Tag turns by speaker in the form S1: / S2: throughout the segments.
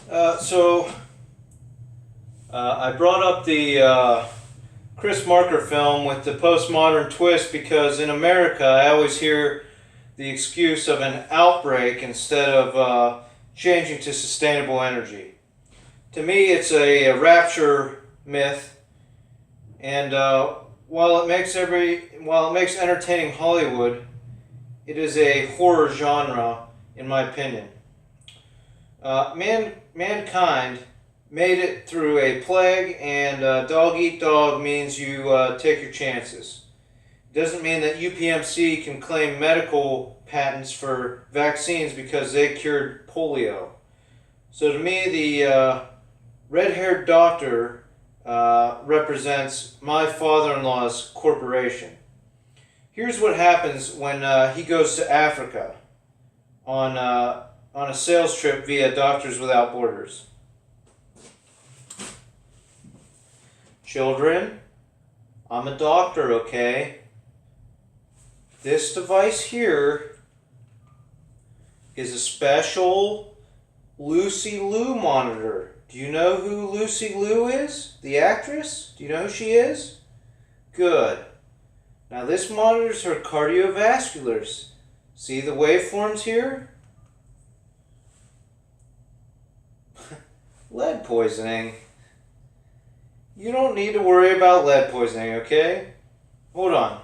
S1: So I brought up the Chris Marker film with the postmodern twist because in America I always hear the excuse of an outbreak instead of changing to sustainable energy. To me, it's a rapture myth, and while it makes entertaining Hollywood, it is a horror genre, in my opinion. Mankind made it through a plague, and dog eat dog means you take your chances. It doesn't mean that UPMC can claim medical patents for vaccines because they cured polio. So to me, the red-haired doctor represents my father-in-law's corporation. Here's what happens when he goes to Africa on a sales trip via Doctors Without Borders. Children, I'm a doctor, okay? This device here is a special Lucy Liu monitor. Do you know who Lucy Liu is? The actress? Do you know who she is? Good. Now this monitors her cardiovasculars. See the waveforms here? Lead poisoning. You don't need to worry about lead poisoning, okay? Hold on.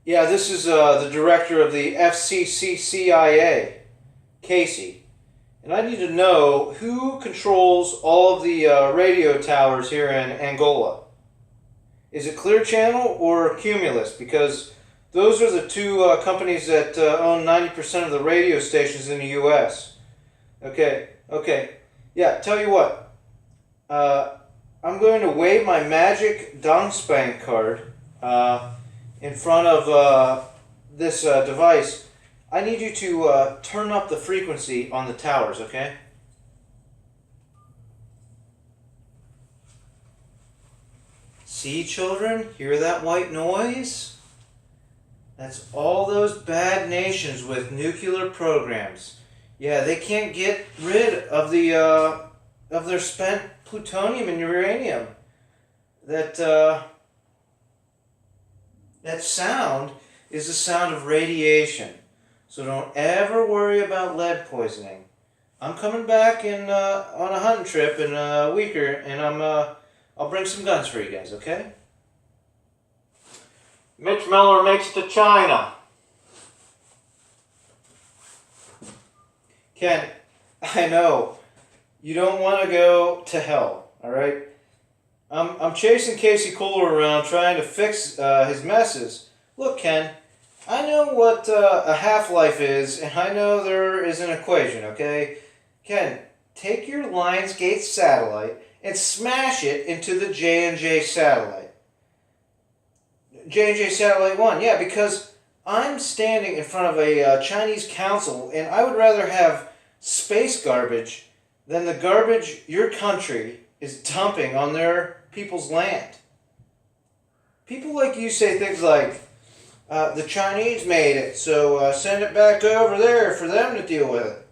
S1: Yeah, this is the director of the FCCCIA, Casey. And I need to know who controls all of the radio towers here in Angola. Is it Clear Channel or Cumulus? Because those are the two companies that own 90% of the radio stations in the U.S. Okay. Yeah, tell you what. I'm going to wave my magic Dangspank card in front of this device. I need you to turn up the frequency on the towers, okay? See, children? Hear that white noise? That's all those bad nations with nuclear programs. Yeah, they can't get rid of the of their spent plutonium and uranium. That sound is the sound of radiation. So don't ever worry about lead poisoning. I'm coming back on a hunting trip in a week, and I'll bring some guns for you guys, okay? Mitch Miller makes it to China. Ken, I know you don't want to go to hell, all right? I'm chasing Casey Kohler around trying to fix his messes. Look, Ken, I know what a half-life is, and I know there is an equation, okay? Ken, take your Lionsgate satellite and smash it into the J&J satellite. J&J Satellite 1, yeah, because I'm standing in front of a Chinese council, and I would rather have space garbage than the garbage your country is dumping on their people's land. People like you say things like, the Chinese made it, so send it back over there for them to deal with it.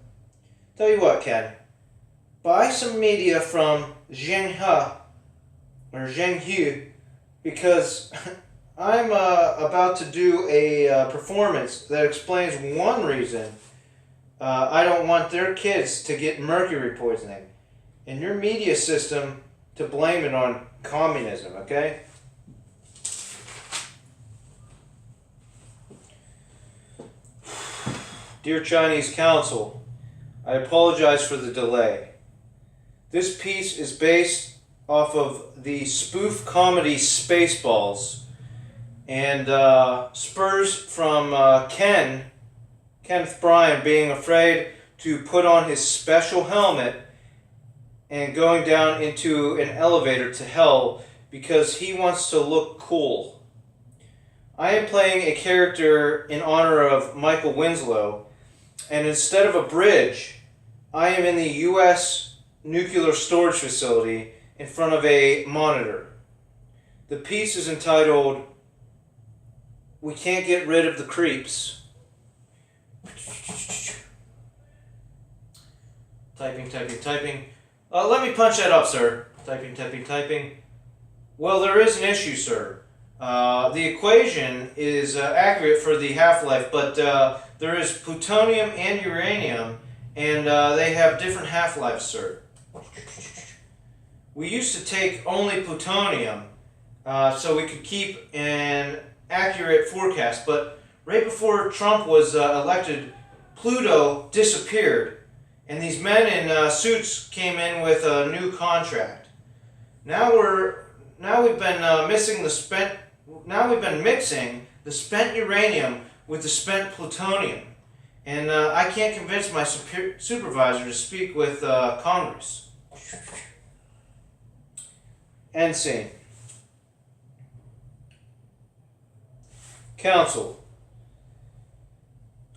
S1: Tell you what, Ken, buy some media from Zhenghe, or Zhenghu, because I'm about to do a performance that explains one reason I don't want their kids to get mercury poisoning, and your media system to blame it on communism, okay? Dear Chinese Council, I apologize for the delay. This piece is based off of the spoof comedy Spaceballs, and spurs from Kenneth Bryan being afraid to put on his special helmet and going down into an elevator to hell because he wants to look cool. I am playing a character in honor of Michael Winslow, and instead of a bridge, I am in the U.S. nuclear storage facility in front of a monitor. The piece is entitled, "We Can't Get Rid of the Creeps." Typing, typing, typing. Let me punch that up, sir. Typing, typing, typing. Well, there is an issue, sir. The equation is accurate for the half-life, but there is plutonium and uranium, and they have different half-lives, sir. We used to take only plutonium, so we could keep an accurate forecast, but right before Trump was elected, Pluto disappeared, and these men in suits came in with a new contract. Now we've been mixing the spent uranium with the spent plutonium, and I can't convince my supervisor to speak with Congress. End scene. Counsel,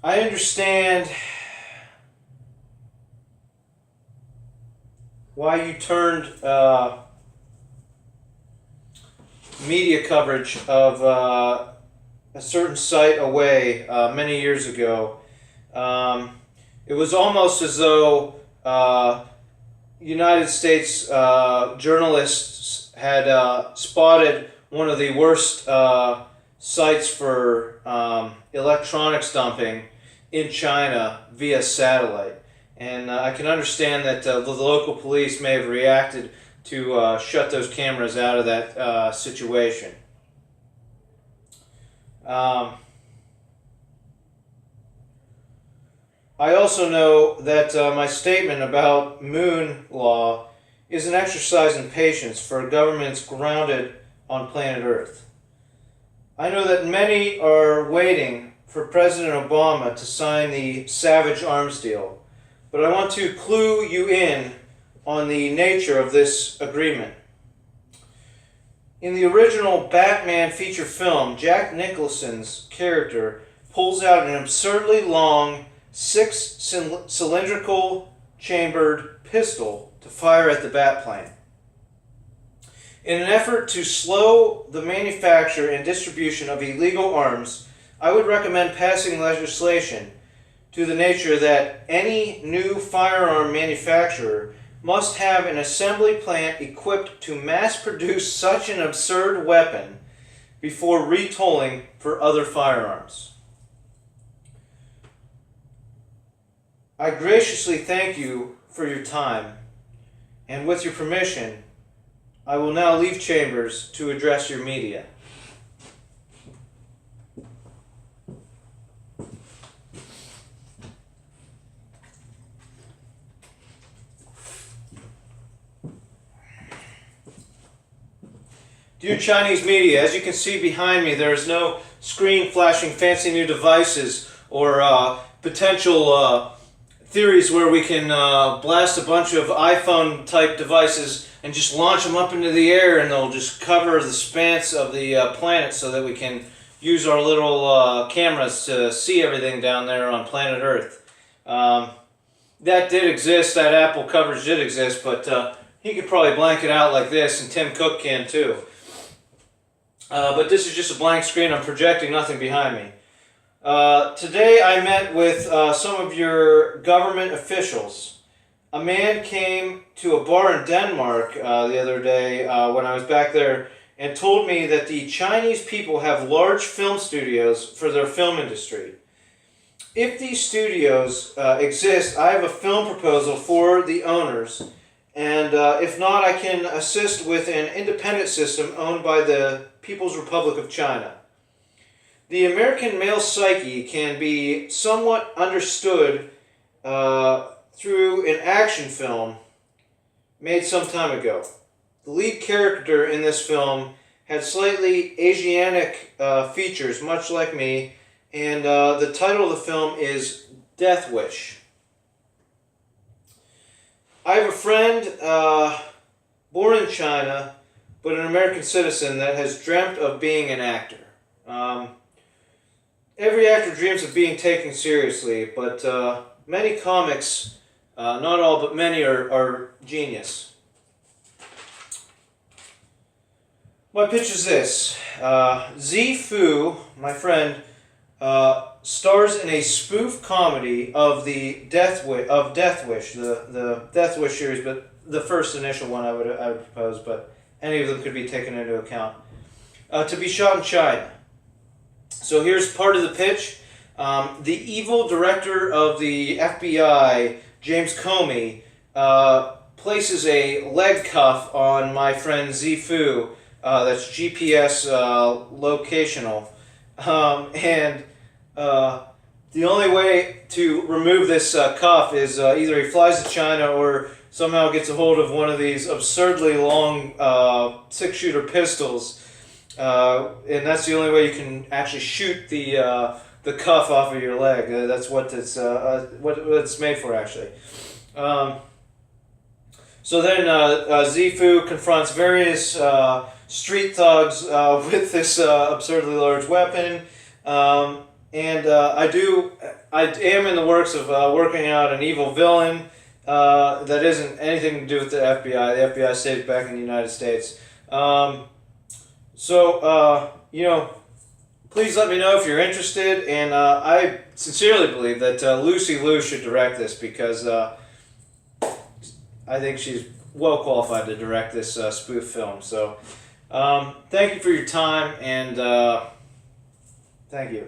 S1: I understand why you turned media coverage of a certain site away many years ago. It was almost as though United States journalists had spotted one of the worst sites for electronics dumping in China via satellite. And I can understand that the local police may have reacted to shut those cameras out of that situation. I also know that my statement about moon law is an exercise in patience for governments grounded on planet Earth. I know that many are waiting for President Obama to sign the Savage Arms deal, but I want to clue you in on the nature of this agreement. In the original Batman feature film, Jack Nicholson's character pulls out an absurdly long 6-cylindrical chambered pistol to fire at the Batplane. In an effort to slow the manufacture and distribution of illegal arms, I would recommend passing legislation to the nature that any new firearm manufacturer must have an assembly plant equipped to mass produce such an absurd weapon before retooling for other firearms. I graciously thank you for your time, and with your permission, I will now leave chambers to address your media. Dear Chinese media, as you can see behind me, there is no screen flashing fancy new devices or potential theories where we can blast a bunch of iPhone type devices and just launch them up into the air, and they'll just cover the expanse of the planet so that we can use our little cameras to see everything down there on planet Earth. That did exist, that Apple coverage did exist, but he could probably blank it out like this, and Tim Cook can too. But this is just a blank screen. I'm projecting nothing behind me. Today I met with some of your government officials. A man came to a bar in Denmark the other day when I was back there and told me that the Chinese people have large film studios for their film industry. If these studios exist, I have a film proposal for the owners. And if not, I can assist with an independent system owned by the People's Republic of China. The American male psyche can be somewhat understood through an action film made some time ago. The lead character in this film had slightly Asiatic features, much like me, and the title of the film is Death Wish. I have a friend born in China, but an American citizen that has dreamt of being an actor. Every actor dreams of being taken seriously, but many comics, not all but many, are genius. My pitch is this. Zifu, my friend, stars in a spoof comedy of the Death Wish, the Death Wish series, but the first initial one I would propose, but any of them could be taken into account. To be shot in China. So here's part of the pitch. The evil director of the FBI, James Comey, places a leg cuff on my friend Zifu, that's GPS locational, and the only way to remove this cuff is either he flies to China or somehow gets a hold of one of these absurdly long 6-shooter pistols, and that's the only way you can actually shoot the cuff off of your leg. That's what it's made for, actually. So then Zifu confronts various street thugs with this absurdly large weapon, and I am in the works of working out an evil villain that isn't anything to do with the FBI. The FBI stays back in the United States. Please let me know if you're interested, and I sincerely believe that Lucy Liu should direct this, because I think she's well qualified to direct this spoof film. So, thank you for your time, and thank you.